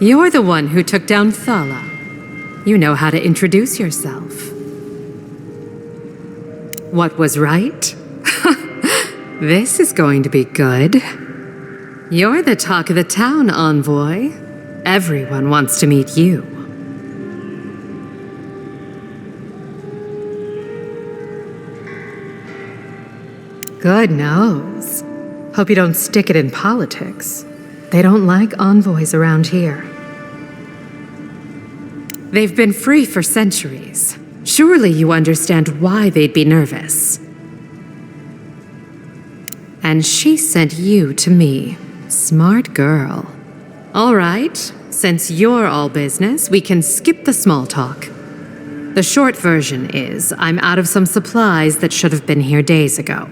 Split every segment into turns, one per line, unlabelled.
You're the one who took down Thala. You know how to introduce yourself. What was right? This is going to be good. You're the talk of the town, envoy. Everyone wants to meet you. Good nose. Hope you don't stick it in politics. They don't like envoys around here. They've been free for centuries. Surely you understand why they'd be nervous. And she sent you to me. Smart girl. All right, since you're all business, we can skip the small talk. The short version is, I'm out of some supplies that should have been here days ago.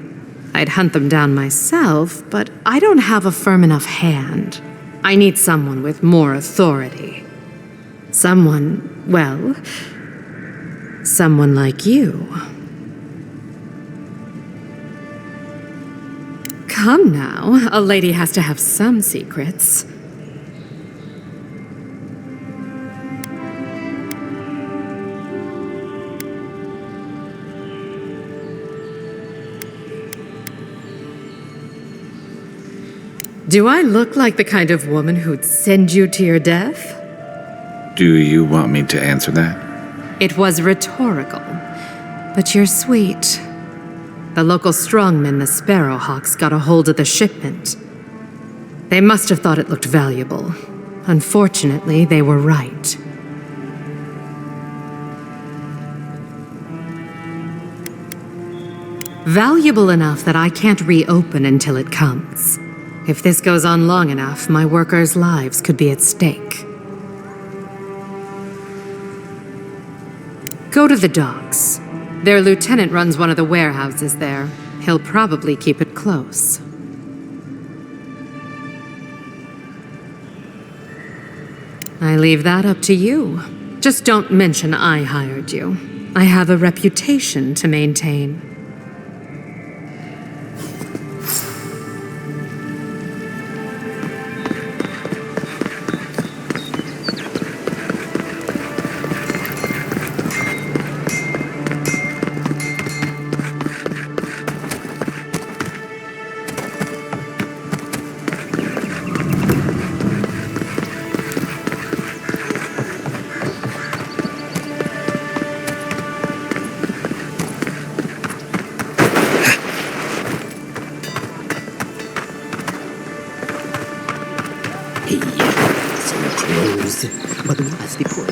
I'd hunt them down myself, but I don't have a firm enough hand. I need someone with more authority. Someone, well, someone like you. Come now, a lady has to have some secrets. Do I look like the kind of woman who'd send you to your death?
Do you want me to answer that?
It was rhetorical, but you're sweet. The local strongmen, the Sparrowhawks, got a hold of the shipment. They must have thought it looked valuable. Unfortunately, they were right. Valuable enough that I can't reopen until it comes. If this goes on long enough, my workers' lives could be at stake. Go to the docks. Their lieutenant runs one of the warehouses there. He'll probably keep it close. I leave that up to you. Just don't mention I hired you. I have a reputation to maintain.
But what's the point?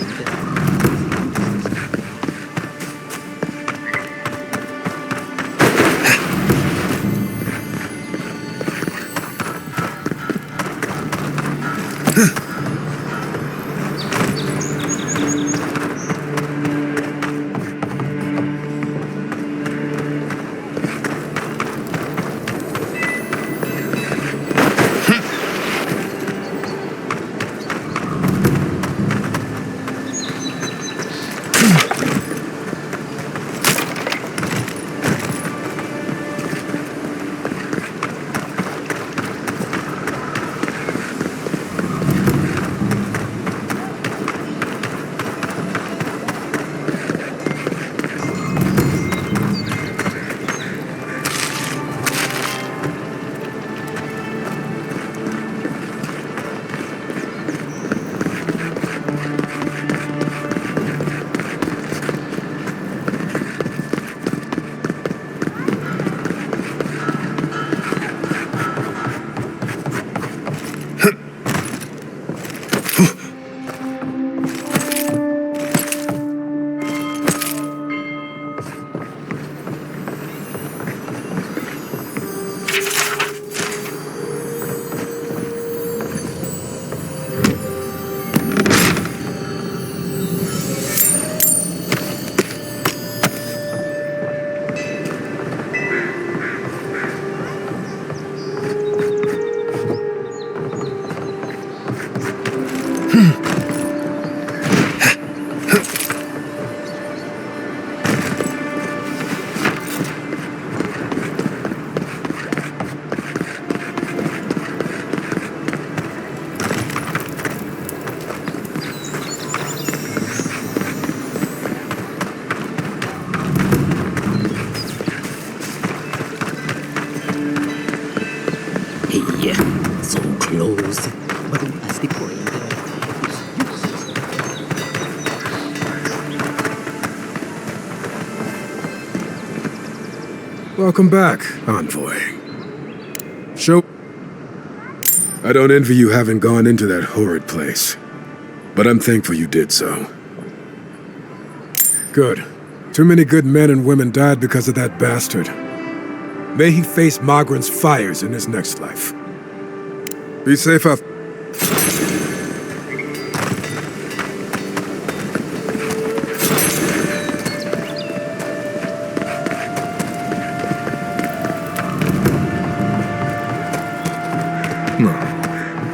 the point.
Welcome back, Envoy. I don't envy you having gone into that horrid place, but I'm thankful you did so. Good. Too many good men and women died because of that bastard. May he face Magran's fires in his next life. Be safe out.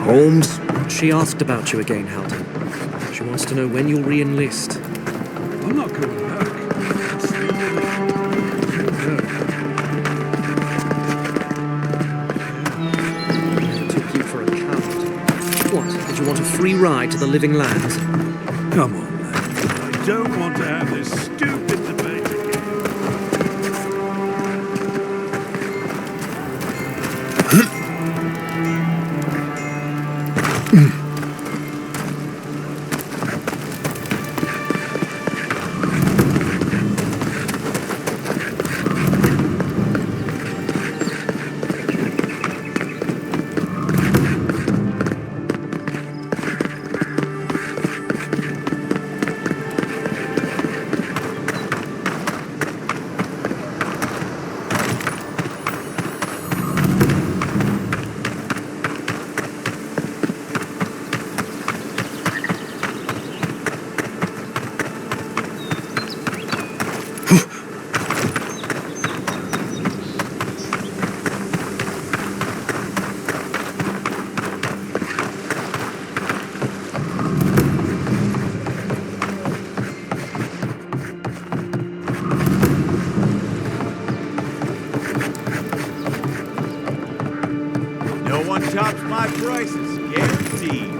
Holmes? She asked about you again, Halden. She wants to know when you'll re-enlist.
I'm not going back.
Took you for a coward. What? Did you want a free ride to the living lands?
Come on, man. I don't want to have this stupid debate again.
No one tops my prices, guaranteed.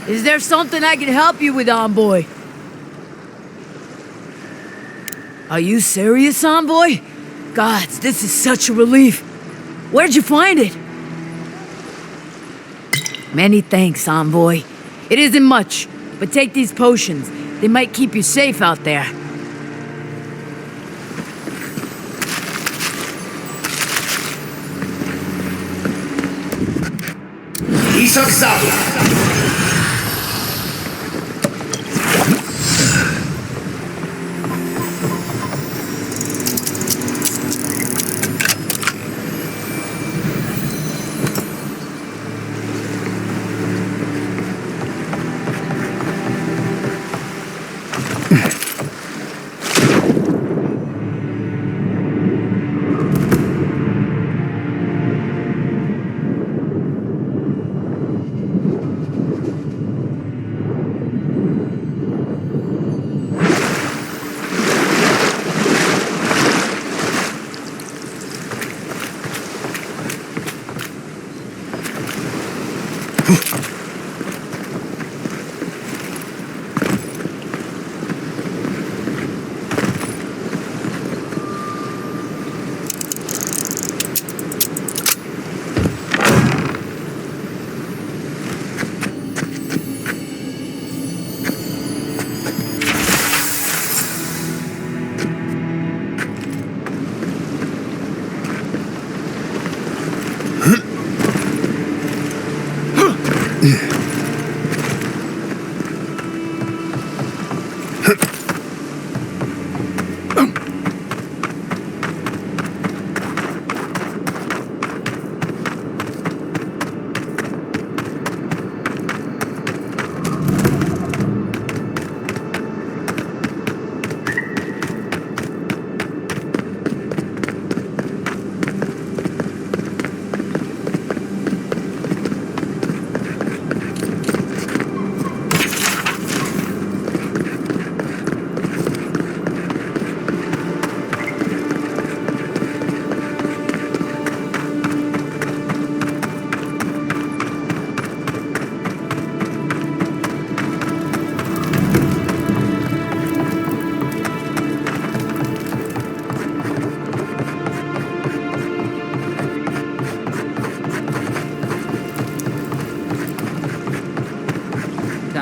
Is there something I can help you with, Envoy? Are you serious, Envoy? Gods, this is such a relief. Where'd you find it? Many thanks, Envoy. It isn't much, but take these potions. They might keep you safe out there.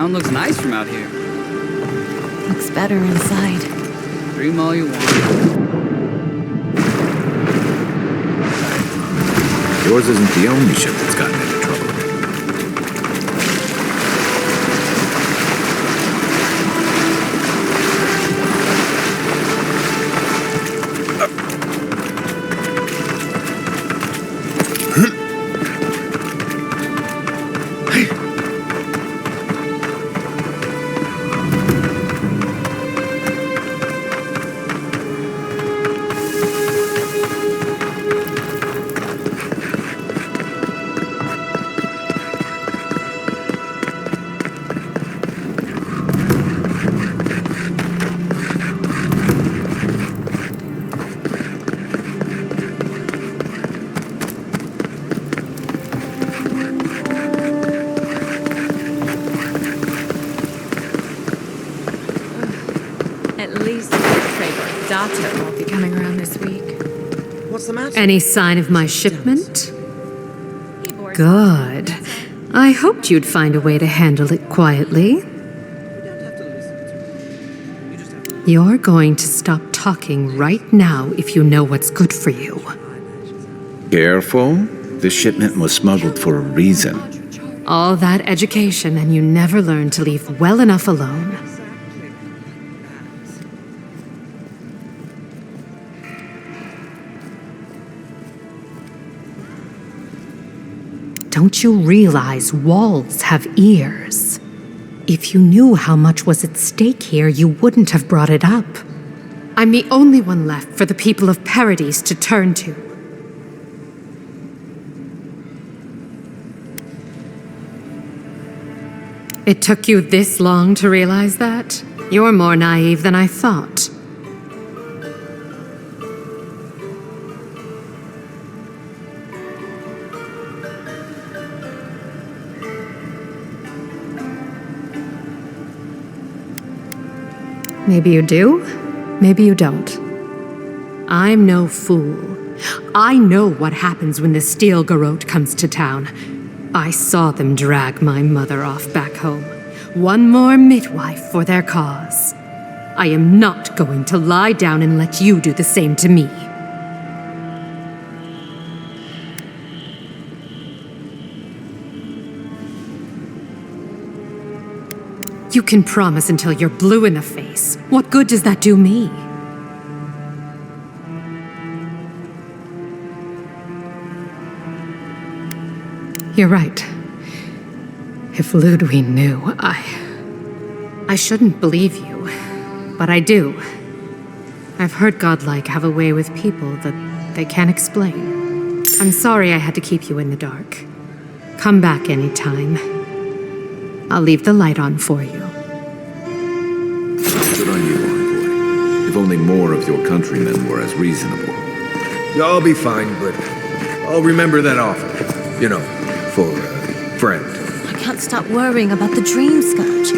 Town looks nice from out here.
Looks better inside.
Dream all you want.
Yours isn't the only ship that's gotten into trouble.
At least Trader Dato won't be coming around this week.
What's the matter?
Any sign of my shipment? Good. I hoped you'd find a way to handle it quietly. You're going to stop talking right now if you know what's good for you.
Careful. This shipment was smuggled for a reason.
All that education and you never learned to leave well enough alone. Don't you realize walls have ears? If you knew how much was at stake here, you wouldn't have brought it up. I'm the only one left for the people of Paradise to turn to. It took you this long to realize that? You're more naive than I thought. Maybe you do, maybe you don't. I'm no fool. I know what happens when the steel garrote comes to town. I saw them drag my mother off back home. One more midwife for their cause. I am not going to lie down and let you do the same to me. You can promise until you're blue in the face. What good does that do me? You're right. If Ludwig knew, I shouldn't believe you, but I do. I've heard godlike have a way with people that they can't explain. I'm sorry I had to keep you in the dark. Come back anytime. I'll leave the light on for you.
Good on you, envoy. If only more of your countrymen were as reasonable.
Y'all be fine, but I'll remember that offer. You know, for a friend.
I can't stop worrying about the dream, Scourge.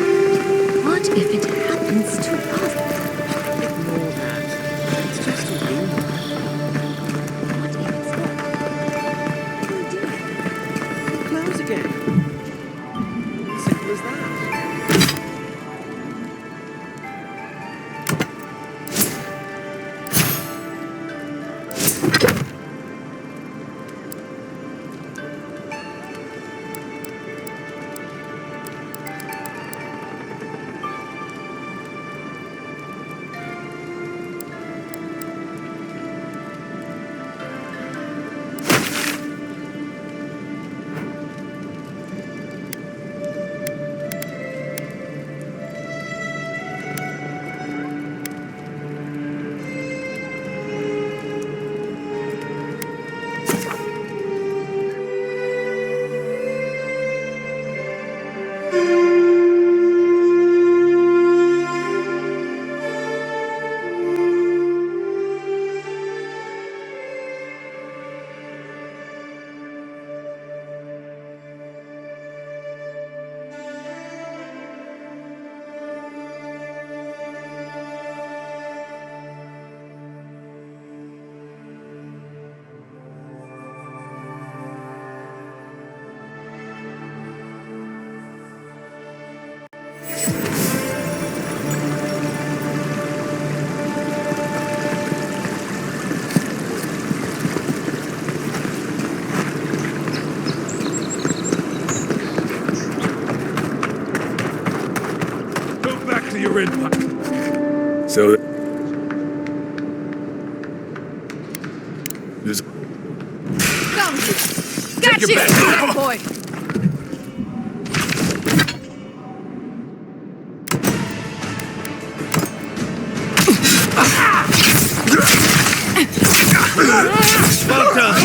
What if it happens to us?
Ignore that. It's just a rumor.
What if it's not?
Close again. Simple as that.
Go back to your empire.
So... There's...
Got you, boy!
Well done.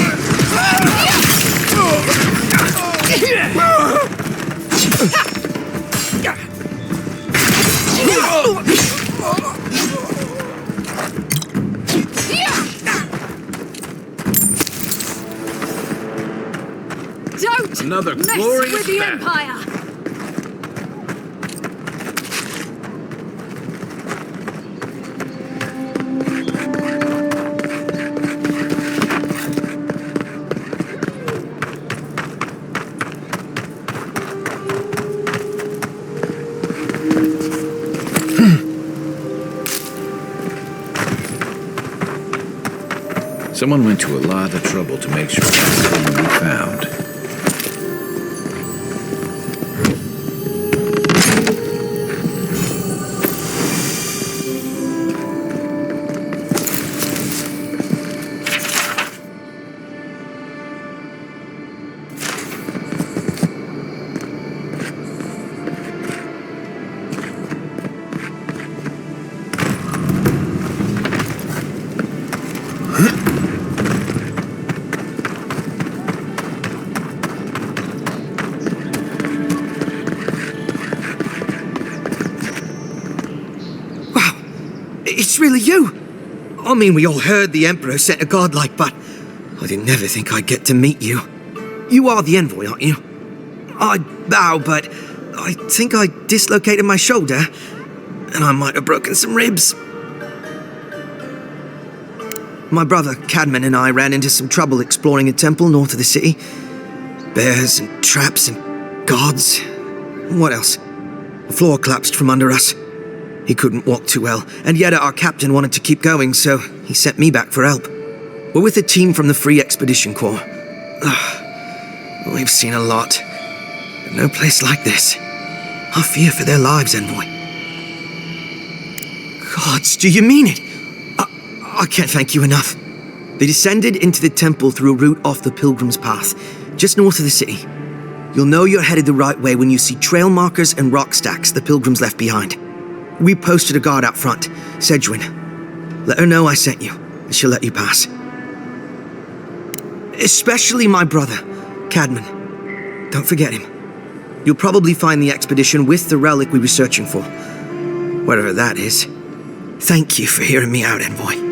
Don't
Another
mess
glorious
with the
battle.
Empire!
Someone went to a lot of trouble to make sure that couldn't be found.
It's really you! I mean, we all heard the Emperor sent a godlike, but I didn't ever think I'd get to meet you. You are the envoy, aren't you? I bow, but I think I dislocated my shoulder, and I might have broken some ribs. My brother, Cadman, and I ran into some trouble exploring a temple north of the city. Bears and traps and guards. What else? The floor collapsed from under us. He couldn't walk too well, and yet our captain wanted to keep going, so he sent me back for help. We're with a team from the Free Expedition Corps. We've seen a lot, but no place like this. I fear for their lives, Envoy. Gods, do you mean it? I can't thank you enough. They descended into the temple through a route off the Pilgrim's Path, just north of the city. You'll know you're headed the right way when you see trail markers and rock stacks the Pilgrims left behind. We posted a guard out front, Sedgwin. Let her know I sent you, and she'll let you pass. Especially my brother, Cadman. Don't forget him. You'll probably find the expedition with the relic we were searching for. Whatever that is. Thank you for hearing me out, Envoy.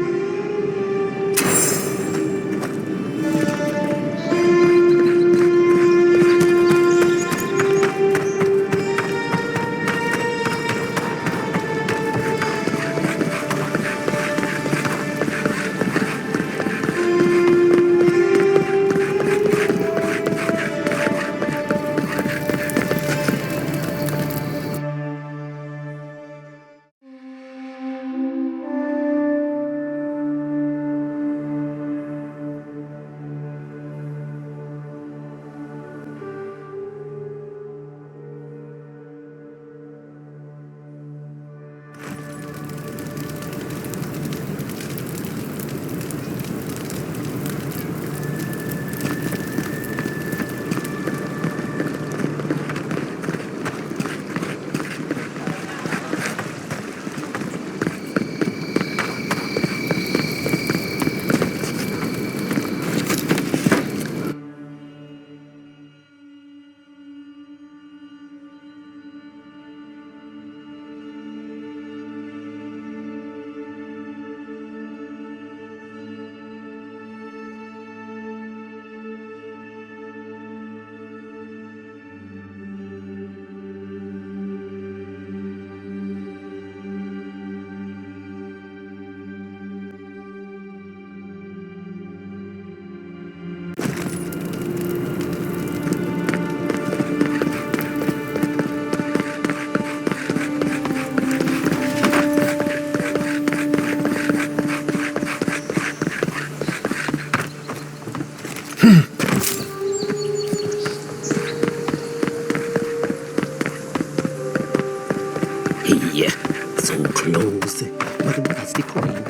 so close. But what is the point?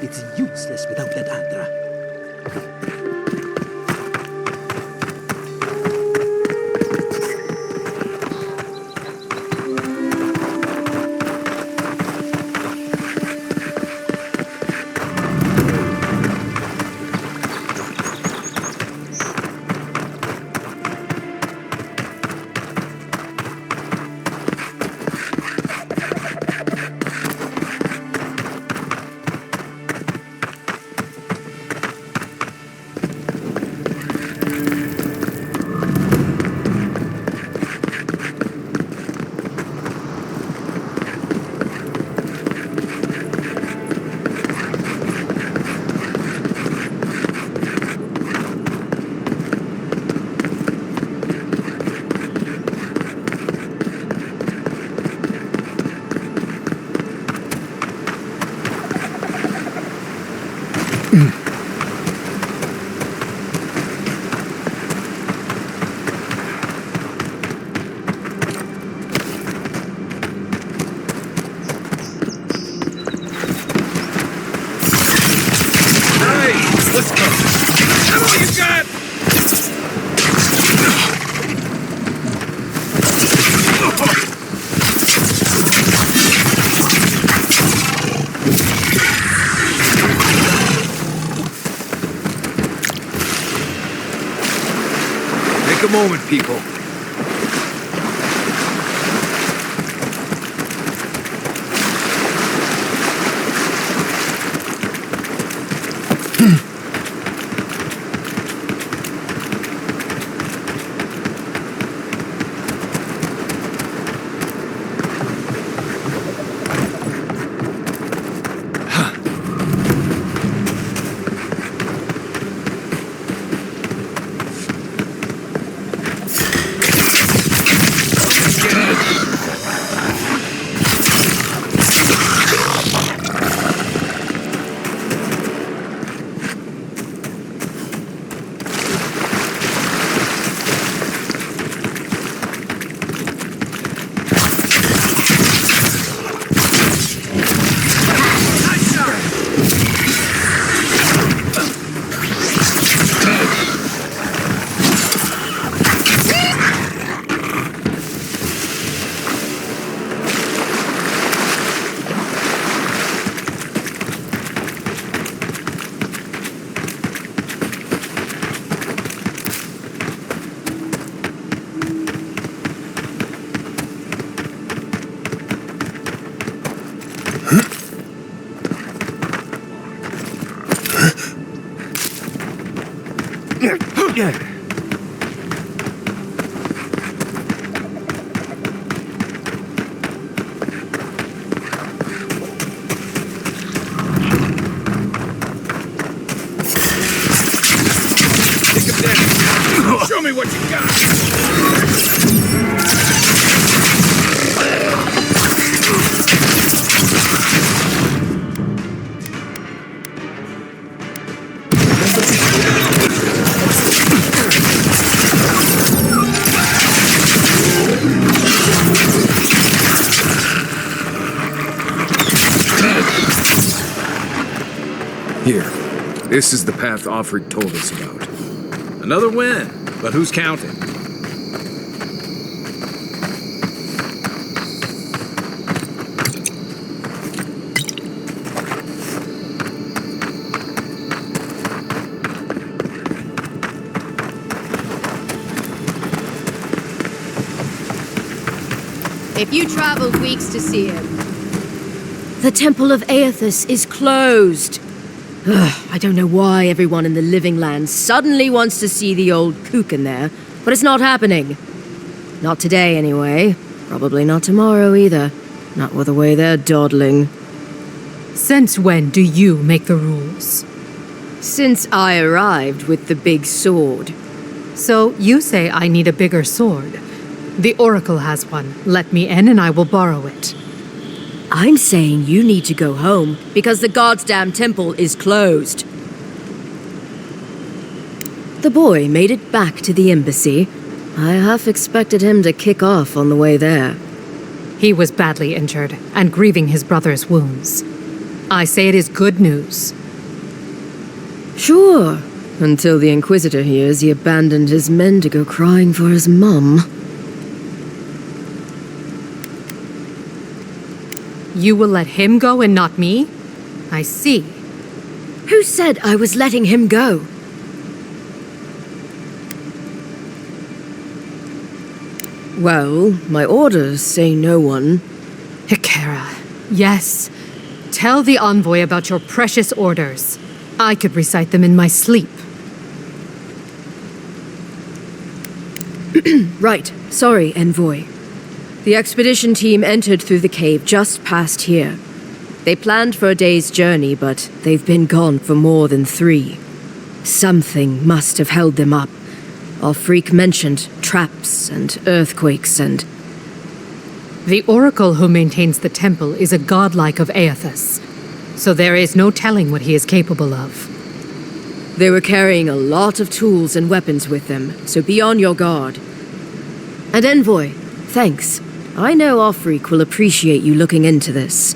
It's useless without that other.
Take a moment, people.
Show me what you got!
Here. This is the path Offred told us about.
Another win, but who's counting?
If you traveled weeks to see him. The Temple of Aethys is closed. Ugh, I don't know why everyone in the Living Land suddenly wants to see the old kook in there, but it's not happening. Not today, anyway. Probably not tomorrow, either. Not with the way they're dawdling.
Since when do you make the rules?
Since I arrived with the big sword.
So you say I need a bigger sword. The Oracle has one. Let me in and I will borrow it.
I'm saying you need to go home because the goddamn temple is closed. The boy made it back to the embassy. I half expected him to kick off on the way there.
He was badly injured and grieving his brother's wounds. I say it is good news.
Sure. Until the Inquisitor hears he abandoned his men to go crying for his mum.
You will let him go and not me? I see.
Who said I was letting him go? Well, my orders say no one.
Hikera, yes. Tell the envoy about your precious orders. I could recite them in my sleep.
Right. Sorry, envoy. The expedition team entered through the cave just past here. They planned for a day's journey, but they've been gone for more than 3. Something must have held them up. Our freak mentioned traps and earthquakes and...
The oracle who maintains the temple is a godlike of Aethys, so there is no telling what he is capable of.
They were carrying a lot of tools and weapons with them, so be on your guard. And envoy, thanks. I know our freak will appreciate you looking into this.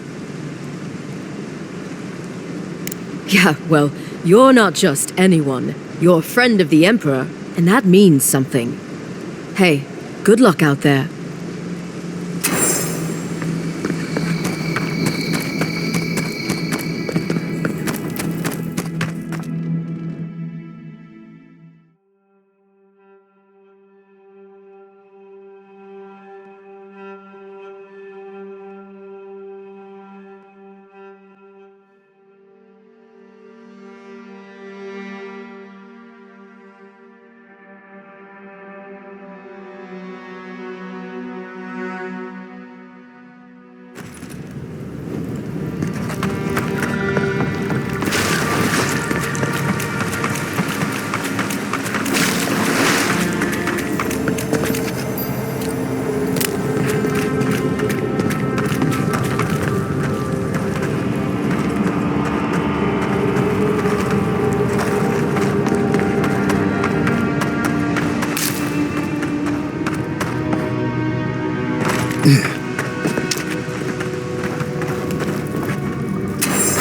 Yeah, well, you're not just anyone. You're a friend of the Emperor, and that means something. Hey, good luck out there.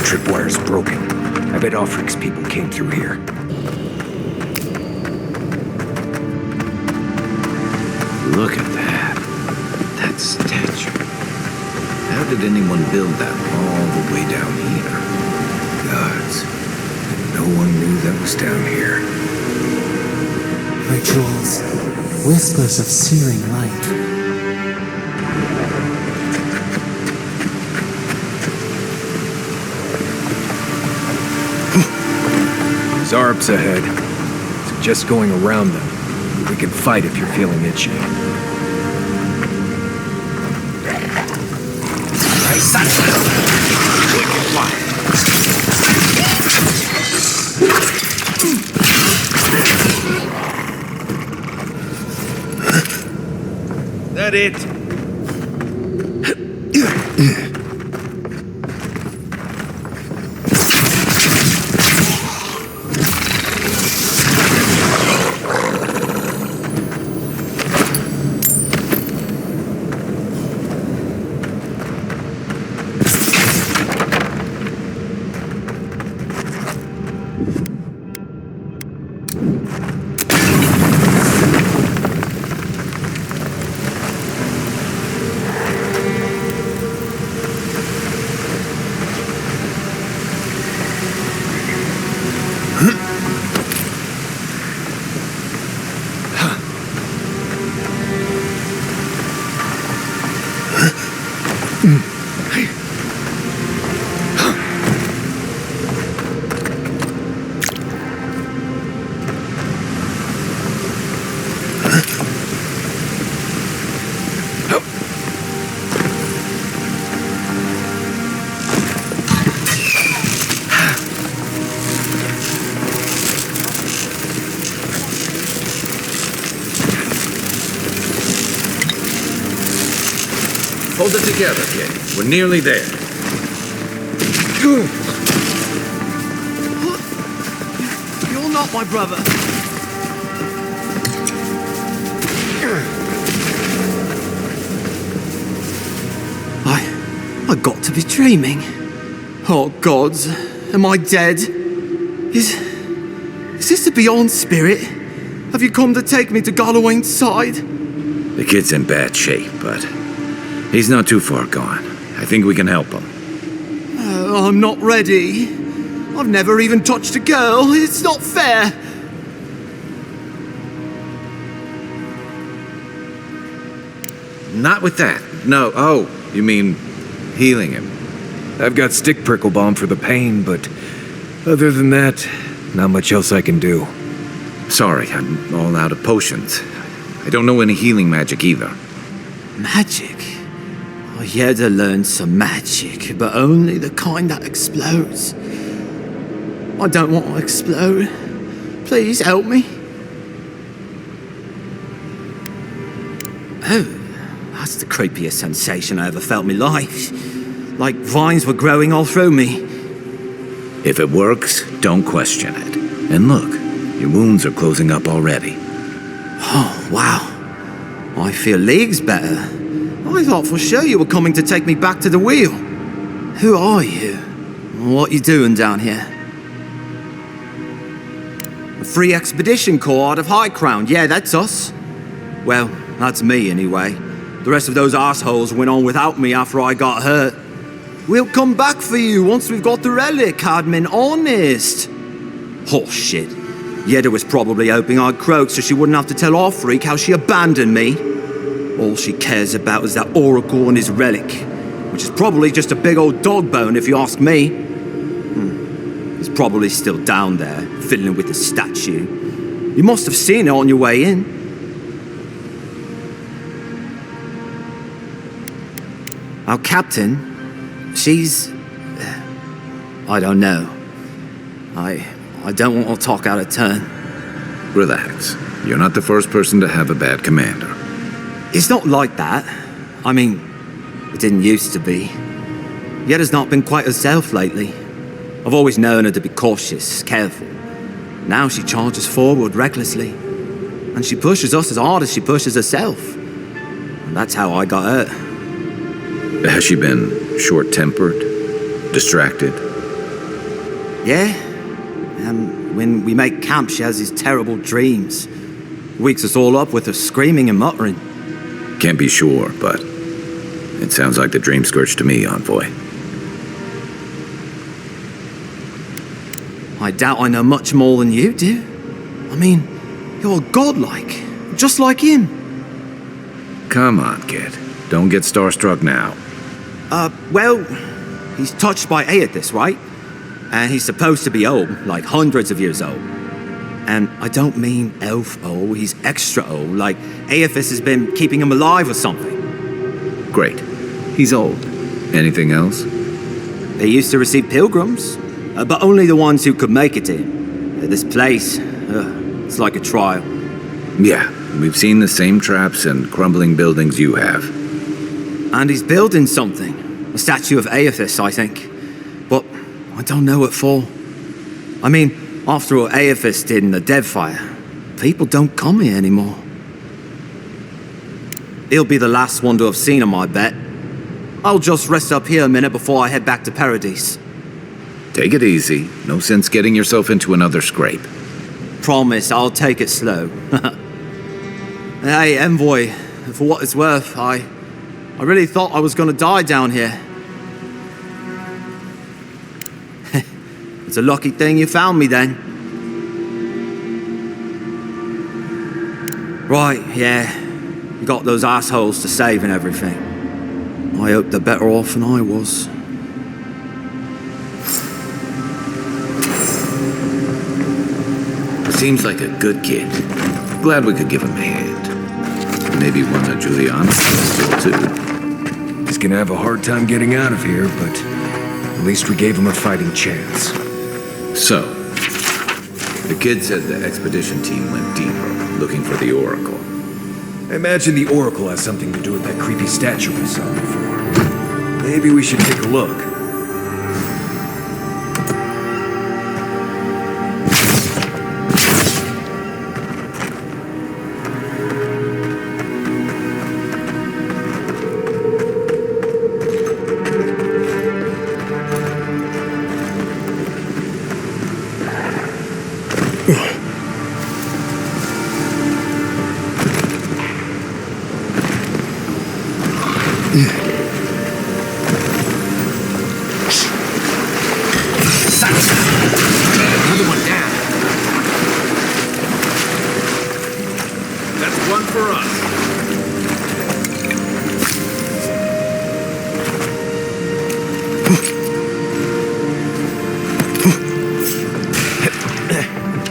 Tripwire's broken. I bet Offric's people came through here.
Look at that. That statue. How did anyone build that all the way down here? Gods. No one knew that was down here.
Rituals. Whispers of searing light.
Zarps ahead. Suggest going around them. We can fight if you're feeling itchy.
That it?
Hold it together, kid. We're nearly there.
You're not my brother. I got to be dreaming. Oh, gods, am I dead? Is this the Beyond Spirit? Have you come to take me to Galloway's side?
The kid's in bad shape, but he's not too far gone. I think we can help him.
I'm not ready. I've never even touched a girl. It's not fair.
Not with that. No. Oh, you mean healing him?
I've got stick prickle balm for the pain, but other than that, not much else I can do.
Sorry, I'm all out of potions. I don't know any healing magic either.
Magic? I had to learn some magic, but only the kind that explodes. I don't want to explode. Please help me. Oh, that's the creepiest sensation I ever felt in my life. Like vines were growing all through me.
If it works, don't question it. And look, your wounds are closing up already.
Oh, wow. I feel leagues better. I thought for sure you were coming to take me back to the wheel. Who are you? What you doing down here? A free expedition corps out of High Crown. Yeah, that's us. Well, that's me anyway. The rest of those assholes went on without me after I got hurt. We'll come back for you once we've got the relic, admin, honest. Oh, shit. Yeda was probably hoping I'd croak so she wouldn't have to tell our freak how she abandoned me. All she cares about is that oracle and his relic, which is probably just a big old dog bone if you ask me. It's probably still down there, fiddling with the statue. You must have seen it on your way in. Our captain, she's... I don't know. I don't want to talk out of turn.
Relax. You're not the first person to have a bad commander.
It's not like that. I mean, it didn't used to be. Yeda's not been quite herself lately. I've always known her to be cautious, careful. Now she charges forward recklessly. And she pushes us as hard as she pushes herself. And that's how I got hurt.
Has she been short-tempered? Distracted?
Yeah. When we make camp, she has these terrible dreams. Wakes us all up with her screaming and muttering.
Can't be sure, but it sounds like the dream scourge to me, Envoy.
I doubt I know much more than you do. I mean, you're godlike, just like him.
Come on, kid. Don't get starstruck now.
Well, he's touched by Aethys, right? And he's supposed to be old, like hundreds of years old. And I don't mean elf old, he's extra old, like Aethys has been keeping him alive or something.
Great. He's old. Anything else?
They used to receive pilgrims, but only the ones who could make it to him. This place, it's like a trial.
Yeah, we've seen the same traps and crumbling buildings you have.
And he's building something. A statue of Aethys, I think. But I don't know what for. I mean, after what Aethys did in the Deadfire, people don't come here anymore. He'll be the last one to have seen him, I bet. I'll just rest up here a minute before I head back to Paradise.
Take it easy. No sense getting yourself into another scrape.
Promise, I'll take it slow. Hey, Envoy, for what it's worth, I really thought I was gonna die down here. It's a lucky thing you found me then. Right, yeah. You got those assholes to save and everything. I hope they're better off than I was.
Seems like a good kid. Glad we could give him a hand. Maybe one that Juliana can steal too.
He's gonna have a hard time getting out of here, but at least we gave him a fighting chance.
So, the kid said the expedition team went deeper, looking for the Oracle.
I imagine the Oracle has something to do with that creepy statue we saw before. Maybe we should take a look.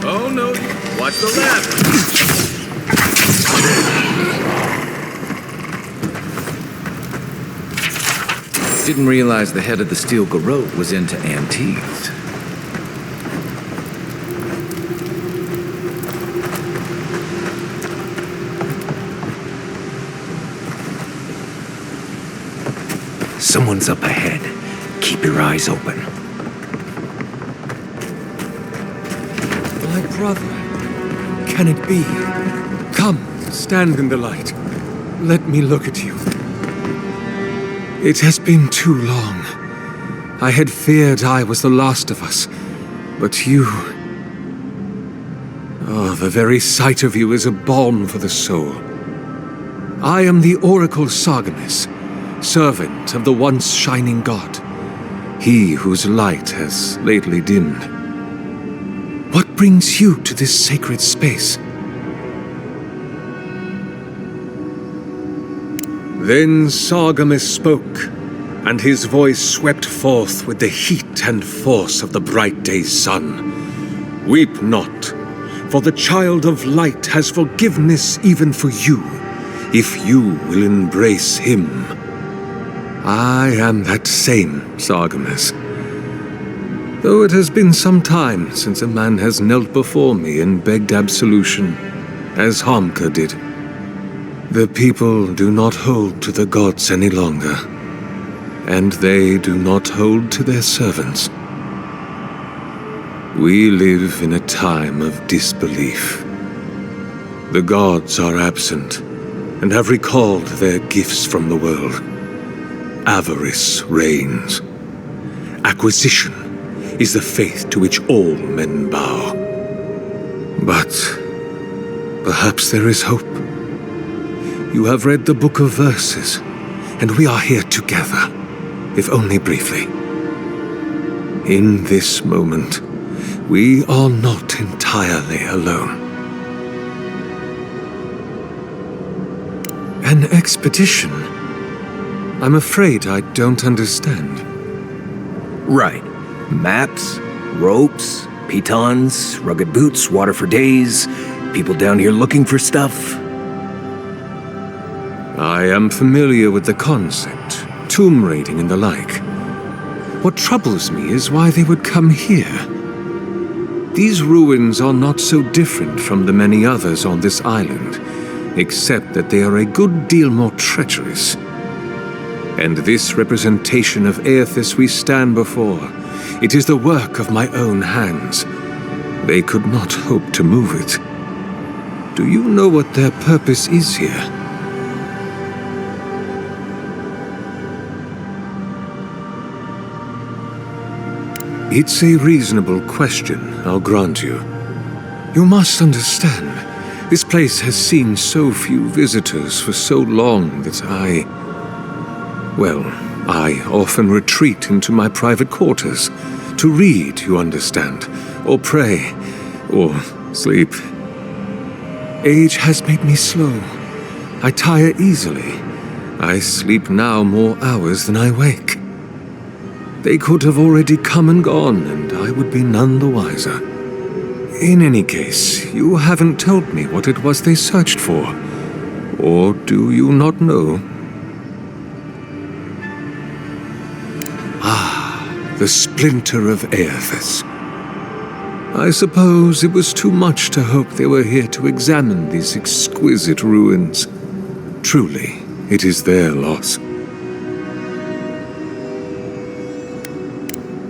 Oh no, watch the left! Didn't realize the head of the steel garrote was into antiques.
Someone's up ahead. Keep your eyes open.
My brother. Can it be? Come, stand in the light. Let me look at you. It has been too long. I had feared I was the last of us. But you... Oh, the very sight of you is a balm for the soul. I am the Oracle Sargemus, servant of the once shining god. He whose light has lately dimmed. What brings you to this sacred space? Then Sargemus spoke, and his voice swept forth with the heat and force of the bright day's sun. Weep not, for the child of light has forgiveness even for you, if you will embrace him. I am that same Sargemus. Though it has been some time since a man has knelt before me and begged absolution, as Hamka did. The people do not hold to the gods any longer, and they do not hold to their servants. We live in a time of disbelief. The gods are absent, and have recalled their gifts from the world. Avarice reigns. Acquisition is the faith to which all men bow. But perhaps there is hope. You have read the Book of Verses, and we are here together, if only briefly. In this moment, we are not entirely alone. An expedition? I'm afraid I don't understand.
Right. Maps, ropes, pitons, rugged boots, water for days, people down here looking for stuff.
I am familiar with the concept, tomb raiding and the like. What troubles me is why they would come here. These ruins are not so different from the many others on this island, except that they are a good deal more treacherous. And this representation of Aethys we stand before, it is the work of my own hands. They could not hope to move it. Do you know what their purpose is here? It's a reasonable question, I'll grant you. You must understand, this place has seen so few visitors for so long that I often retreat into my private quarters to read, you understand, or pray, or sleep. Age has made me slow. I tire easily. I sleep now more hours than I wake. They could have already come and gone, and I would be none the wiser. In any case, you haven't told me what it was they searched for. Or do you not know? The splinter of Aethys. I suppose it was too much to hope they were here to examine these exquisite ruins. Truly, it is their loss.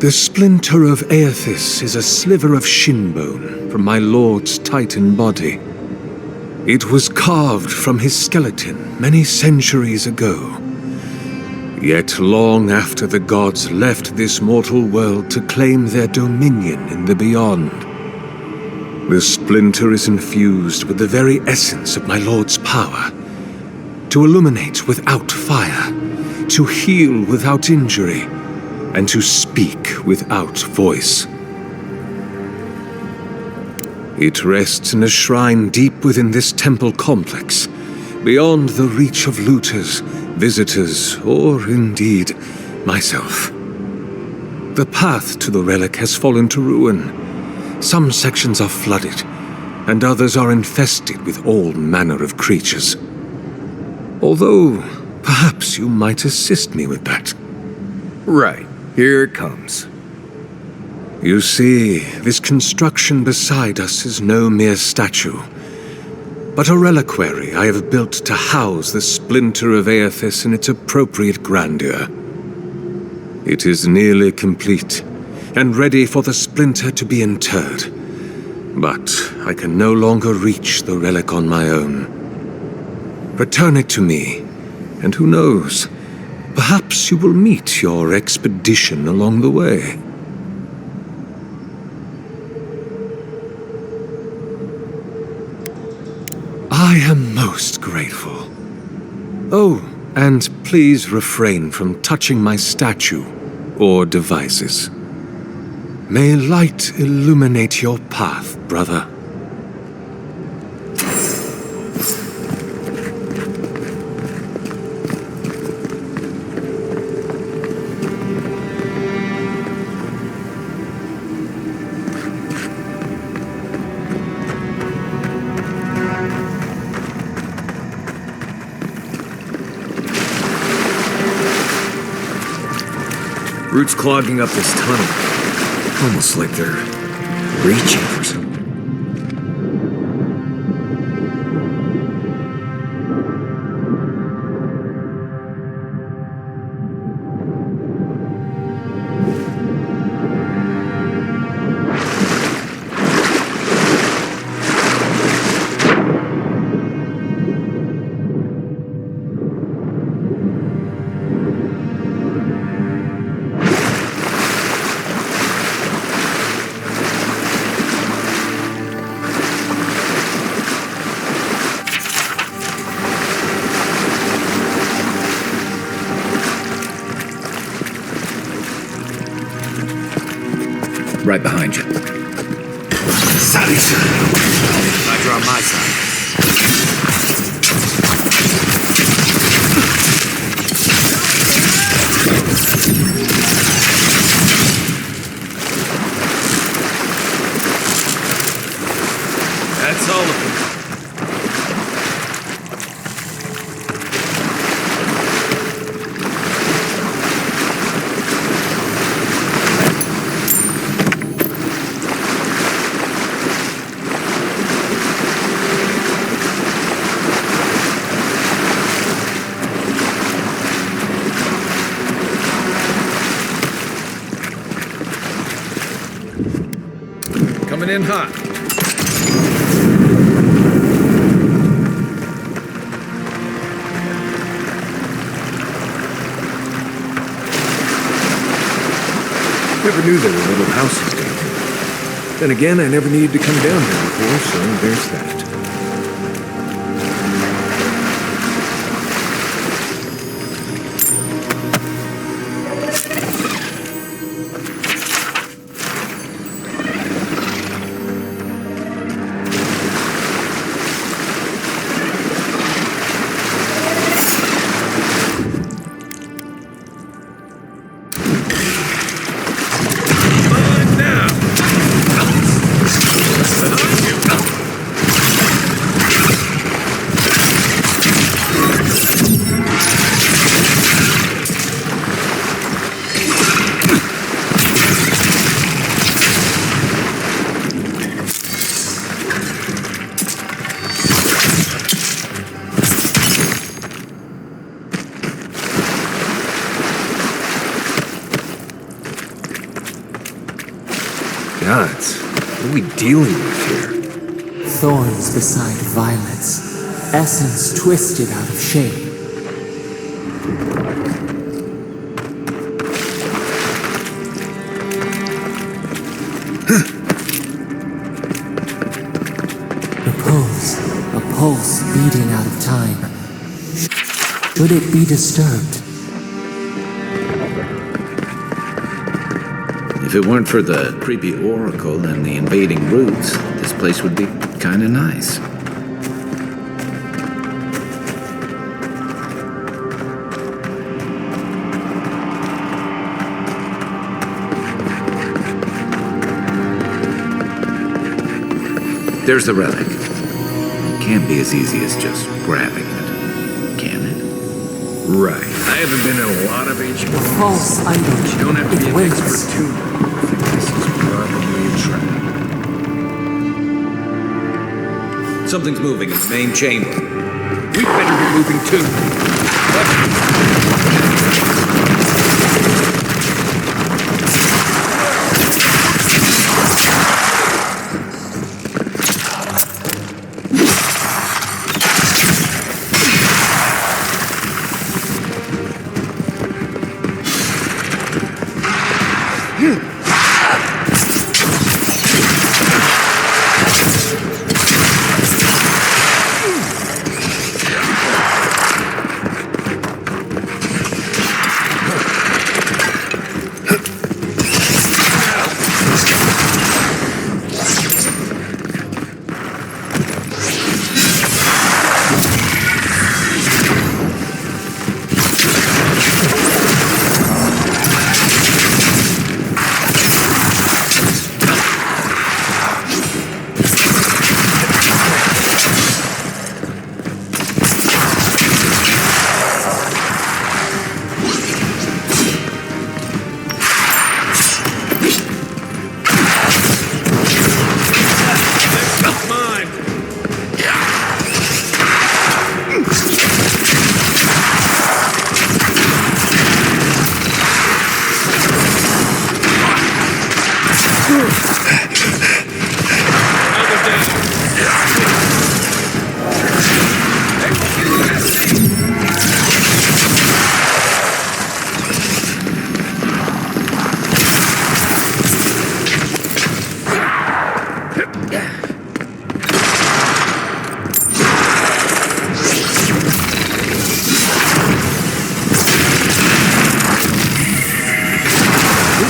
The splinter of Aethys is a sliver of shin bone from my lord's titan body. It was carved from his skeleton many centuries ago. Yet long after the gods left this mortal world to claim their dominion in the beyond, the splinter is infused with the very essence of my lord's power. To illuminate without fire, to heal without injury, and to speak without voice. It rests in a shrine deep within this temple complex, beyond the reach of looters, visitors, or indeed, myself. The path to the relic has fallen to ruin. Some sections are flooded, and others are infested with all manner of creatures. Although, perhaps you might assist me with that.
Right. Here it comes.
You see, this construction beside us is no mere statue, but a reliquary I have built to house the splinter of Aethys in its appropriate grandeur. It is nearly complete, and ready for the splinter to be interred. But I can no longer reach the relic on my own. Return it to me, and who knows, perhaps you will meet your expedition along the way. I am most grateful. Oh, and please refrain from touching my statue or devices. May light illuminate your path, brother.
Roots clogging up this tunnel. Almost like they're reaching for something.
Right behind you. I draw my side. That's all of them. Coming in hot.
Never knew there were little houses down here. Then again, I never needed to come down here before, so there's that. Gods, what are we dealing with here?
Thorns beside violets, essence twisted out of shape. A pulse beating out of time. Should it be disturbed?
If it weren't for the creepy oracle and the invading roots, this place would be kinda nice. There's the relic. It can't be as easy as just grabbing it, can it?
Right. I haven't been in a lot of ancient
The false idol.
You don't have to be
It
an
waits.
expert too. I think this is probably a trap.
Something's moving in the main chamber.
We better be moving too.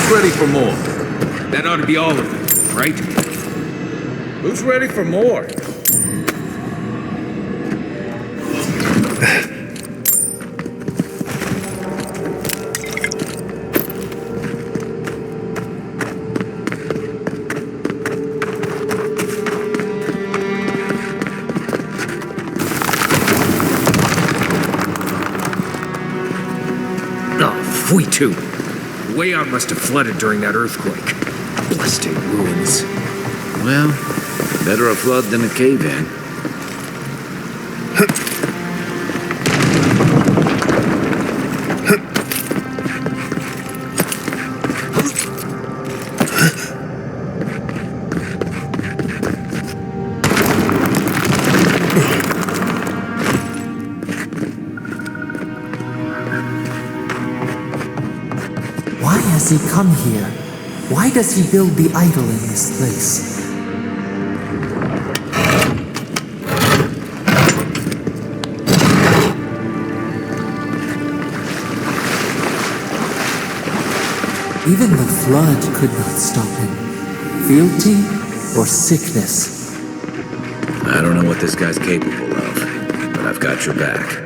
Ready for more? That ought to be all of them, right? Who's ready for more?
Oh, we too. Way out must have flooded during that earthquake. Blasted ruins.
Well, better a flood than a cave-in.
Why has he come here? Why does he build the idol in this place? Even the flood could not stop him. Fealty or sickness?
I don't know what this guy's capable of, but I've got your back.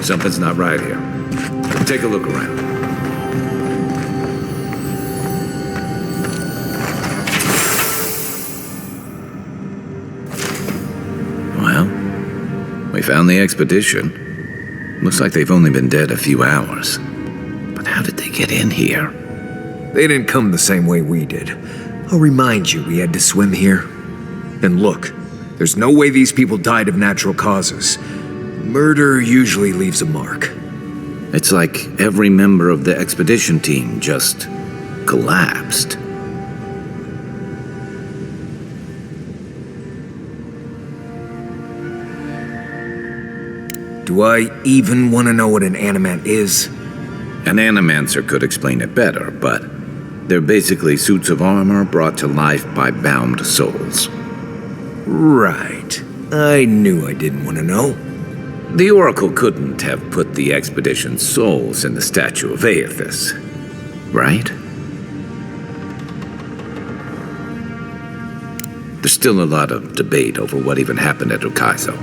Something's not right here. Take a look around. Well, we found the expedition. Looks like they've only been dead a few hours. But how did they get in here?
They didn't come the same way we did. I'll remind you we had to swim here. And look, There's no way these people died of natural causes. Murder usually leaves a mark.
It's like every member of the expedition team just collapsed.
Do I even want to know what an animant is?
An animancer could explain it better, but they're basically suits of armor brought to life by bound souls.
Right. I knew I didn't want to know.
The Oracle couldn't have put the expedition's souls in the statue of Aethys, right? There's still a lot of debate over what even happened at Ukaizo.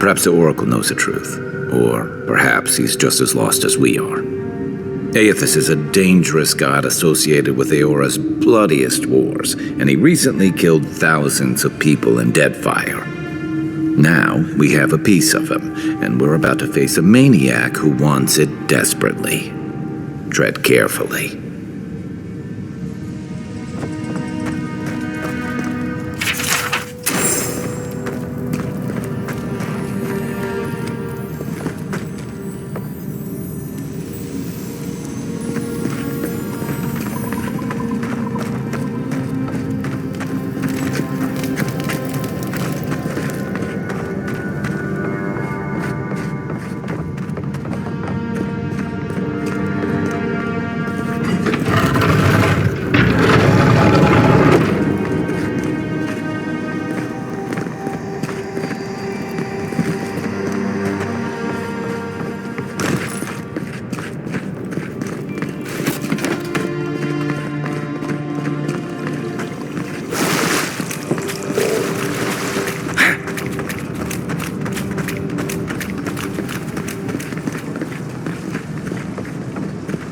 Perhaps the Oracle knows the truth, or perhaps he's just as lost as we are. Aethys is a dangerous god associated with Eora's bloodiest wars, and he recently killed thousands of people in Deadfire. Now we have a piece of him, and we're about to face a maniac who wants it desperately. Tread carefully.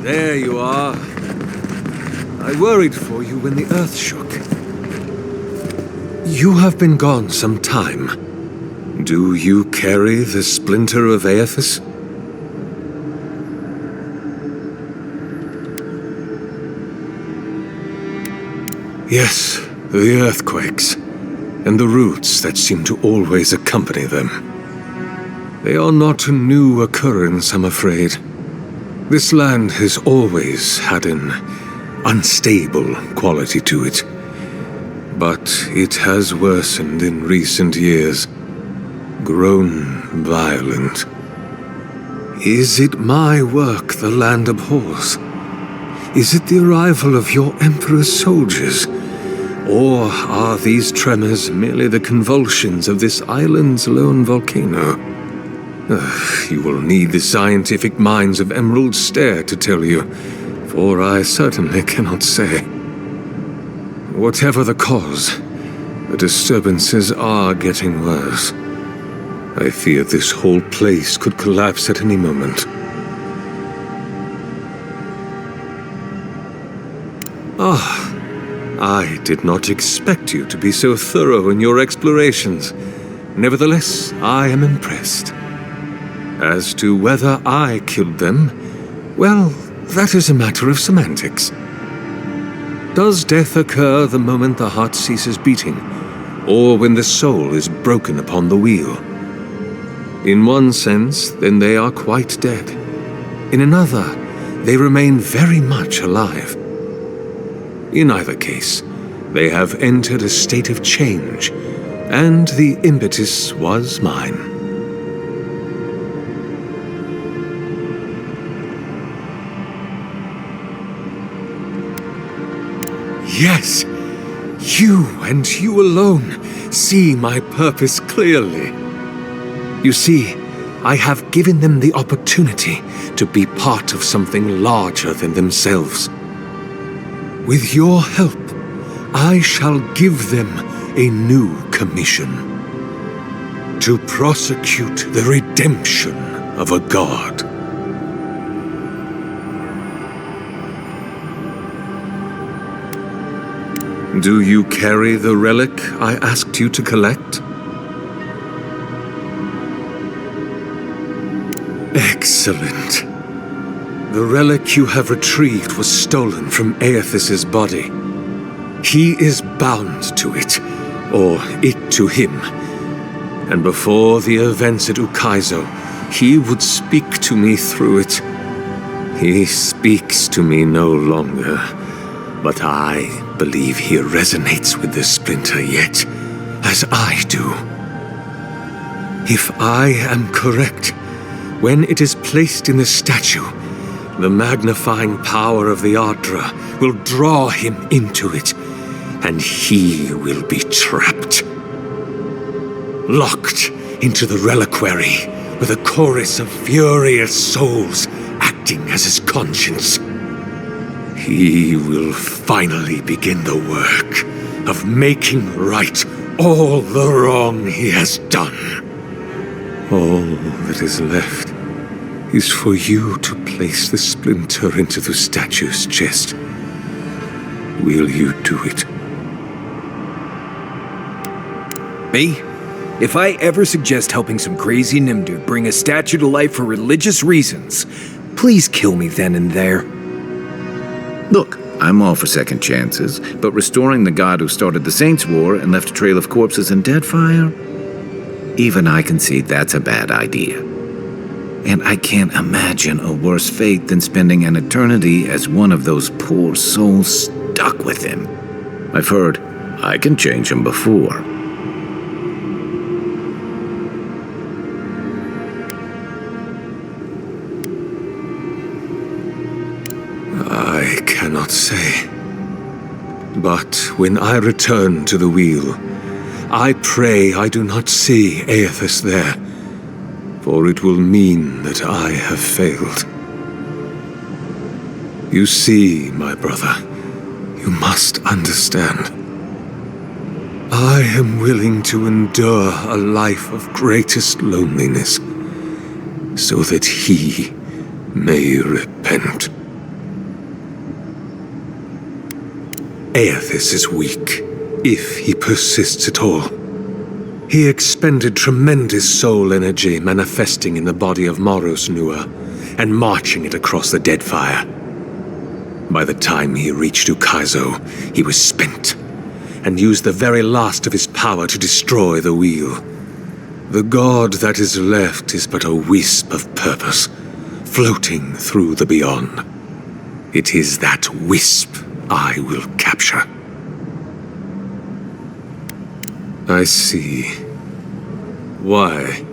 There you are. I worried for you when the earth shook. You have been gone some time. Do you carry the splinter of Aethys? Yes, the earthquakes, and the roots that seem to always accompany them. They are not a new occurrence, I'm afraid. This land has always had an unstable quality to it, but it has worsened in recent years, grown violent. Is it my work the land abhors? Is it the arrival of your Emperor's soldiers? Or are these tremors merely the convulsions of this island's lone volcano? You will need the scientific minds of Emerald Stair to tell you, for I certainly cannot say. Whatever the cause, the disturbances are getting worse. I fear this whole place could collapse at any moment. I did not expect you to be so thorough in your explorations. Nevertheless, I am impressed. As to whether I killed them, well, that is a matter of semantics. Does death occur the moment the heart ceases beating, or when the soul is broken upon the wheel? In one sense, then they are quite dead. In another, they remain very much alive. In either case, they have entered a state of change, and the impetus was mine. Yes, you and you alone see my purpose clearly. You see, I have given them the opportunity to be part of something larger than themselves. With your help, I shall give them a new commission. To prosecute the redemption of a god. Do you carry the relic I asked you to collect? Excellent. The relic you have retrieved was stolen from Aethys' body. He is bound to it, or it to him. And before the events at Ukaizo, he would speak to me through it. He speaks to me no longer, but I believe he resonates with the splinter yet, as I do. If I am correct, when it is placed in the statue, the magnifying power of the Ardra will draw him into it, and he will be trapped. Locked into the reliquary with a chorus of furious souls acting as his conscience. He will finally begin the work of making right all the wrong he has done. All that is left is for you to place the splinter into the statue's chest. Will you do it?
Me? If I ever suggest helping some crazy Nimdu bring a statue to life for religious reasons, please kill me then and there.
Look, I'm all for second chances, but restoring the god who started the Saints' War and left a trail of corpses and Deadfire? Even I concede that's a bad idea. And I can't imagine a worse fate than spending an eternity as one of those poor souls stuck with him. I've heard I can change him before.
I cannot say. But when I return to the wheel, I pray I do not see Aethys there, for it will mean that I have failed. You see, my brother, you must understand. I am willing to endure a life of greatest loneliness, so that he may repent. Aethys is weak, if he persists at all. He expended tremendous soul energy manifesting in the body of Moros Nua and marching it across the Deadfire. By the time he reached Ukaizo, he was spent and used the very last of his power to destroy the wheel. The god that is left is but a wisp of purpose, floating through the beyond. It is that wisp I will capture. I see. Why?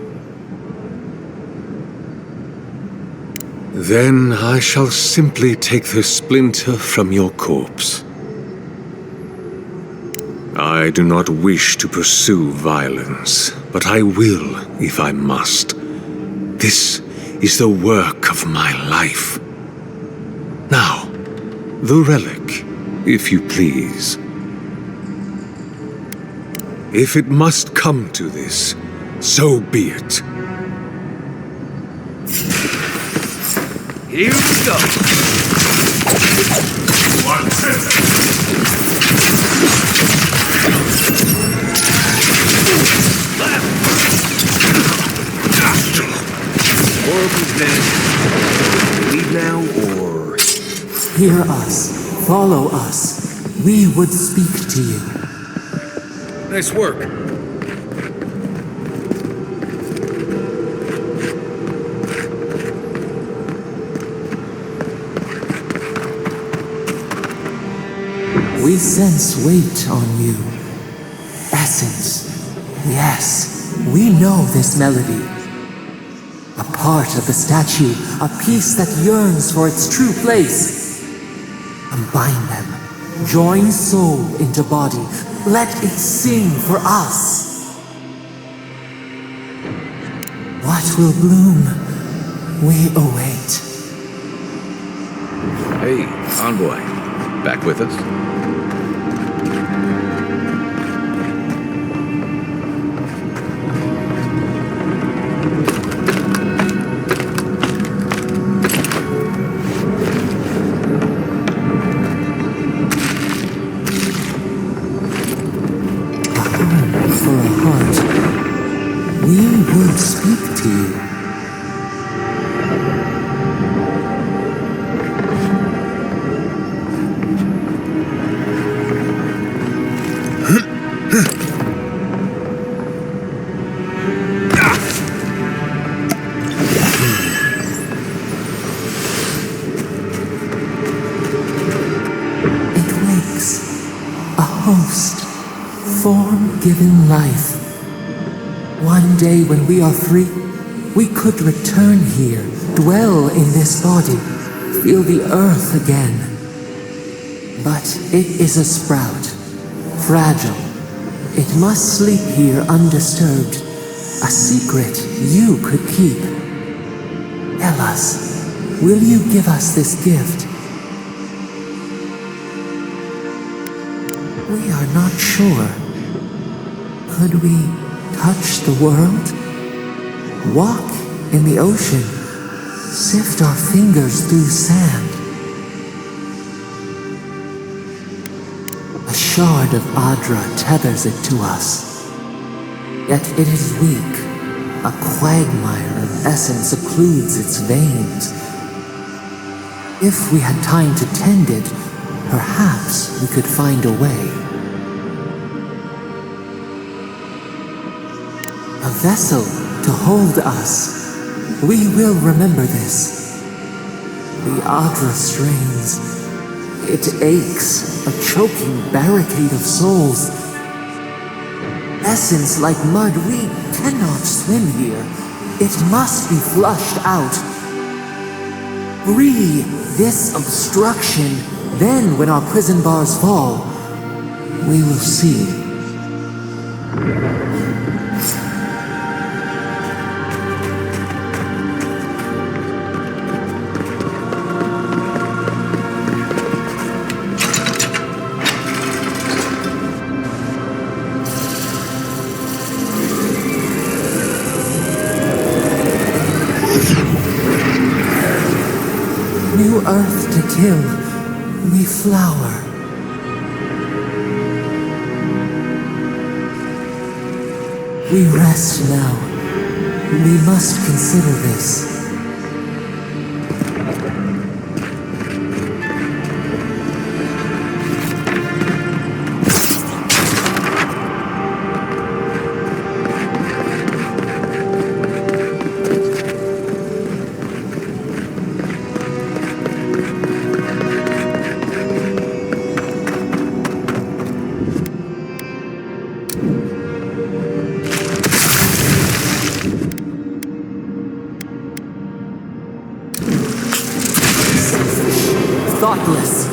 Then I shall simply take the splinter from your corpse. I do not wish to pursue violence, but I will if I must. This is the work of my life. Now, the relic, if you please. If it must come to this, so be it.
Here we go. Oracle's dead. Leave now, or...
Hear us. Follow us. We would speak to you.
Nice work.
We sense weight on you. Essence. Yes, we know this melody. A part of the statue, a piece that yearns for its true place. Combine them. Join soul into body. Let it sing for us. What will bloom? We await.
Hey, envoy. Back with us?
For a heart, we will speak to you. beings, a host, form-given life. One day when we are free, we could return here, dwell in this body, feel the earth again. But it is a sprout, fragile. It must sleep here undisturbed, a secret you could keep. Tell us, will you give us this gift? We are not sure. Could we touch the world? Walk in the ocean? Sift our fingers through sand? A shard of Adra tethers it to us. Yet it is weak. A quagmire of essence occludes its veins. If we had time to tend it, perhaps we could find a way. A vessel to hold us. We will remember this. The Adra strains. It aches, a choking barricade of souls. Essence like mud, we cannot swim here. It must be flushed out. Free this obstruction, then when our prison bars fall, we will see. New earth to till, we flower. We rest now. We must consider this. Thoughtless.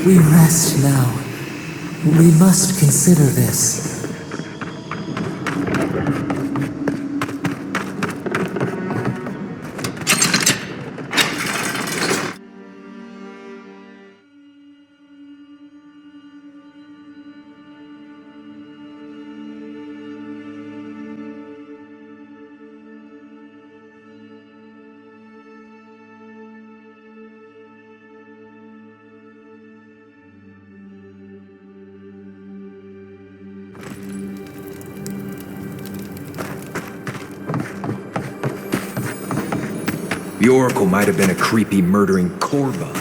We rest now. We must consider this.
The Oracle might have been a creepy, murdering Korva,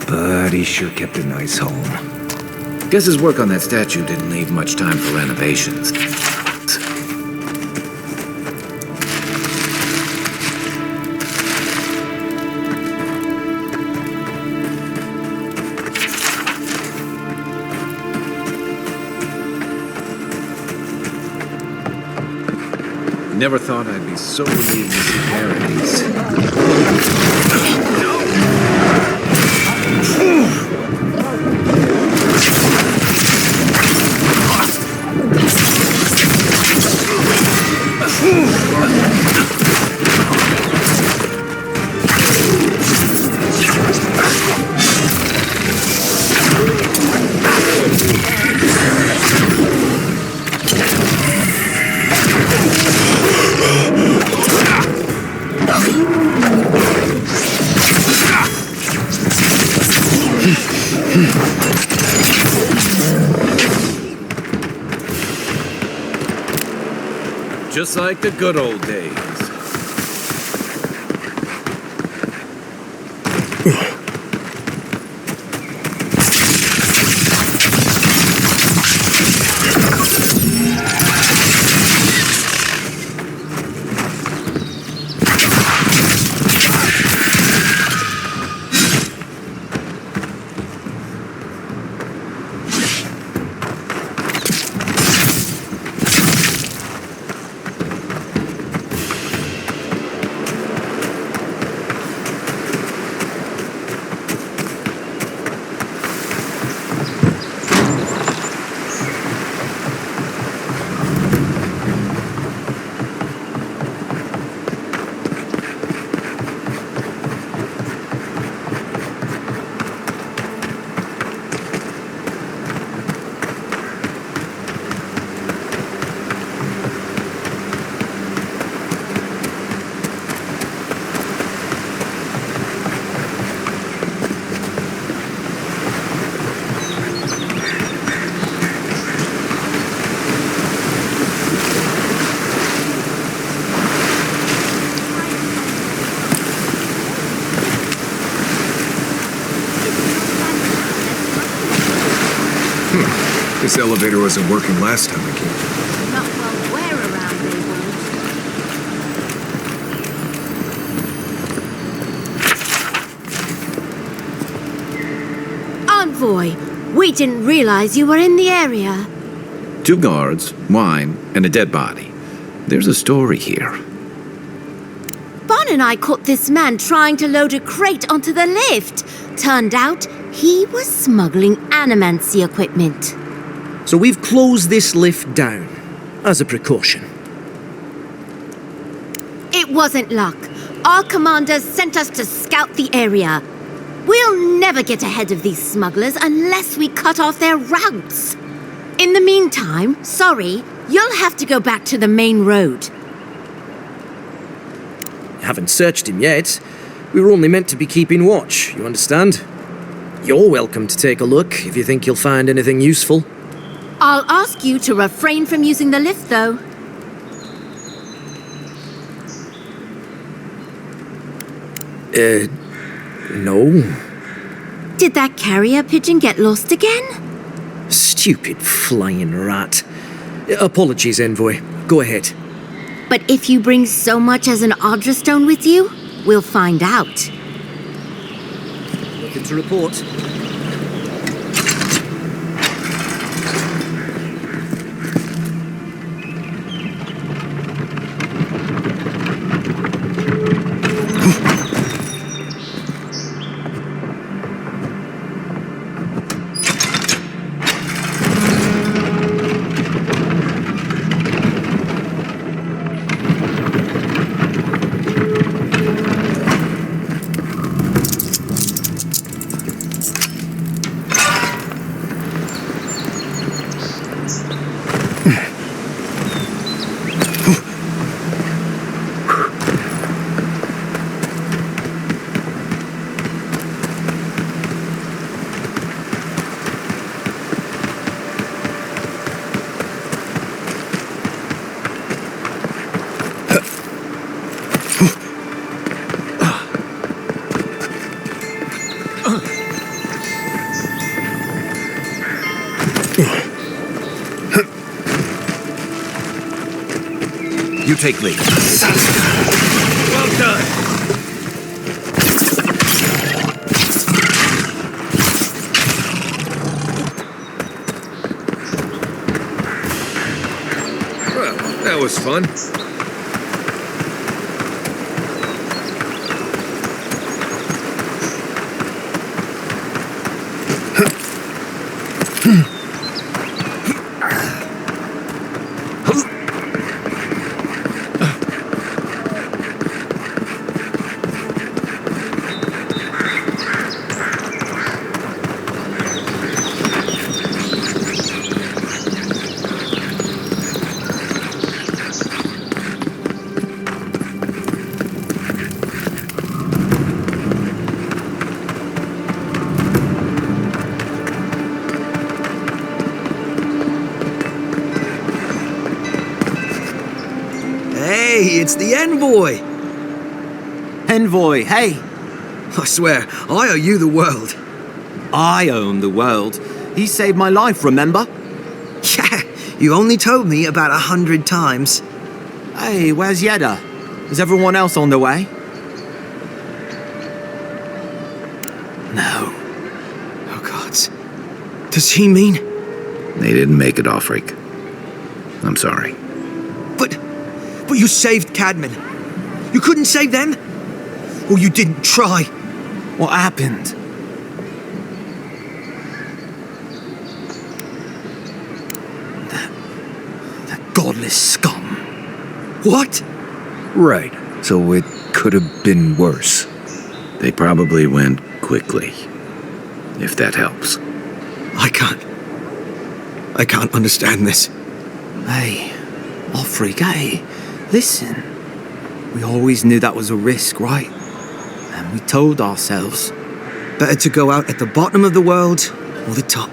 but he sure kept a nice home.
Guess his work on that statue didn't leave much time for renovations. Never thought I'd be so relieved to see Paradise. Just like the good old days.
This elevator wasn't working last time I came.
Not well aware around they won't.
Envoy, we didn't realize you were in the area.
2 guards, wine, and a dead body. There's a story here.
Bon and I caught this man trying to load a crate onto the lift. Turned out he was smuggling animancy equipment.
So we've closed this lift down, as a precaution.
It wasn't luck. Our commanders sent us to scout the area. We'll never get ahead of these smugglers unless we cut off their routes. In the meantime, sorry, you'll have to go back to the main road.
Haven't searched him yet. We were only meant to be keeping watch, you understand? You're welcome to take a look if you think you'll find anything useful.
I'll ask you to refrain from using the lift, though.
No.
Did that carrier pigeon get lost again?
Stupid flying rat. Apologies, Envoy. Go ahead.
But if you bring so much as an Audra stone with you, we'll find out.
Nothing to report.
You take lead.
Well done.
Well, that was fun.
Hey, it's the envoy!
Envoy, hey!
I swear, I owe you the world.
I own the world. He saved my life, remember?
Yeah, you only told me about 100 times.
Hey, where's Yeda? Is everyone else on the way? No.
Oh, gods. Does he mean?
They didn't make it, Offric. I'm sorry.
But you saved Cadman. You couldn't save them? Or you didn't try?
What happened? That godless scum.
What?
Right. So it could have been worse.
They probably went quickly. If that helps.
I can't understand this.
Hey, Offric, hey, listen. We always knew that was a risk, right? And we told ourselves.
Better to go out at the bottom of the world or the top.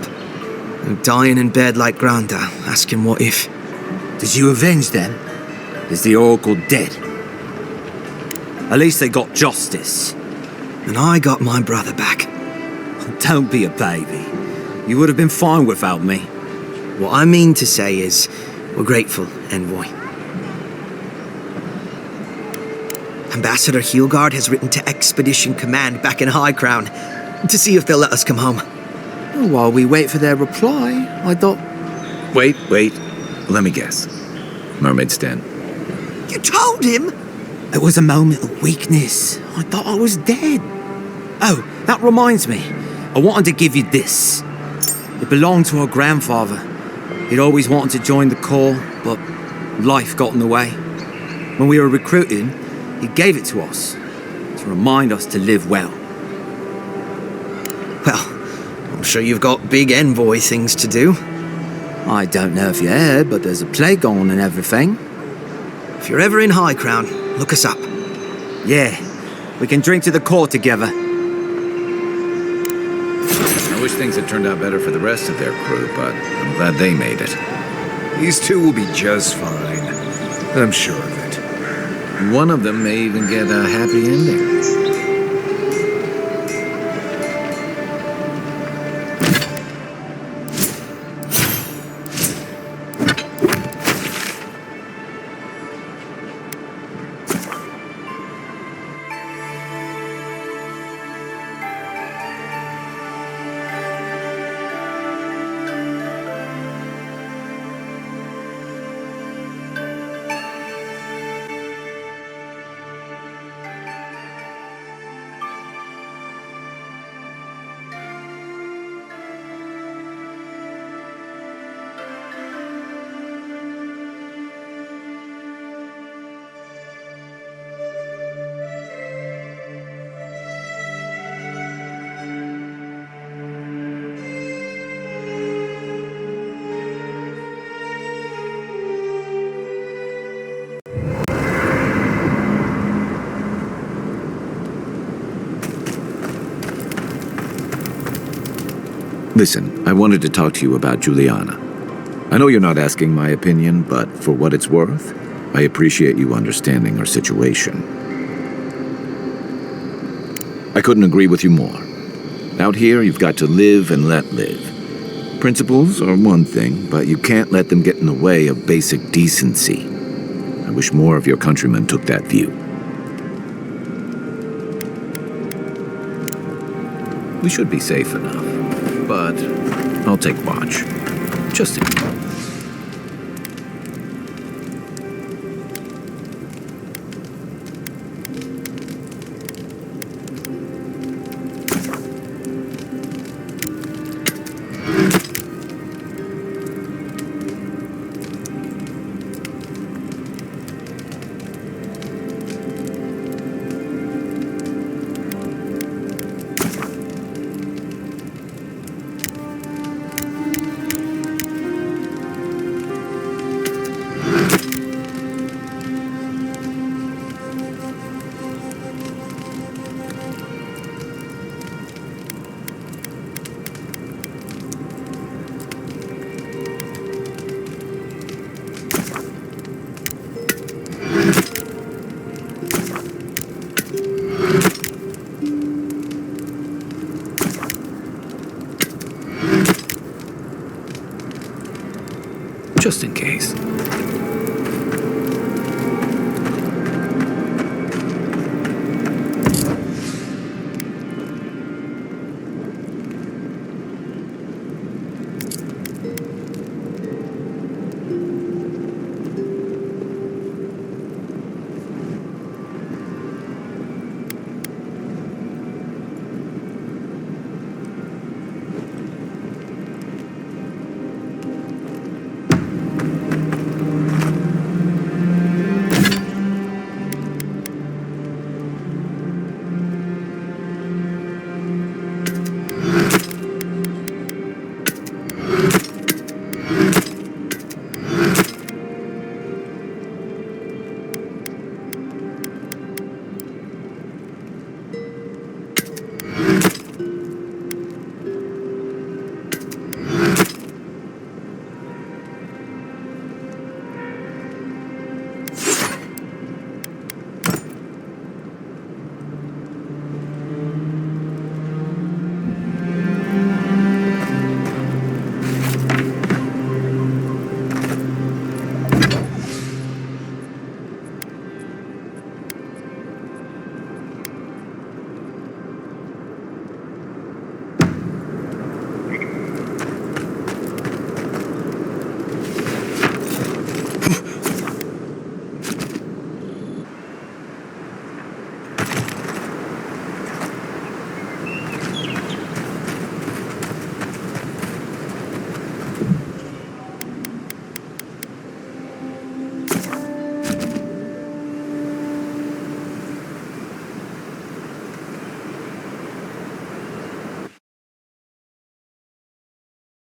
And dying in bed like Granda, asking what if.
Did you avenge them? Is the Oracle dead? At least they got justice.
And I got my brother back.
Don't be a baby. You would have been fine without me.
What I mean to say is, we're grateful, Envoy. Ambassador Heelgard has written to Expedition Command back in High Crown to see if they'll let us come home.
Well, while we wait for their reply, I thought...
Wait. Let me guess. Mermaid's Den.
You told him?
It was a moment of weakness. I thought I was dead. Oh, that reminds me. I wanted to give you this. It belonged to our grandfather. He'd always wanted to join the Corps, but life got in the way. When we were recruiting, he gave it to us to remind us to live well.
Well, I'm sure you've got big envoy things to do.
I don't know if you heard, but there's a plague on and everything.
If you're ever in High Crown, look us up.
Yeah, we can drink to the Corps together.
I wish things had turned out better for the rest of their crew, but I'm glad they made it.
These two will be just fine. I'm sure of it.
One of them may even get a happy ending. Listen, I wanted to talk to you about Juliana. I know you're not asking my opinion, but for what it's worth, I appreciate you understanding her situation. I couldn't agree with you more. Out here, you've got to live and let live. Principles are one thing, but you can't let them get in the way of basic decency. I wish more of your countrymen took that view. We should be safe enough. But I'll take watch. Just in case. just in case.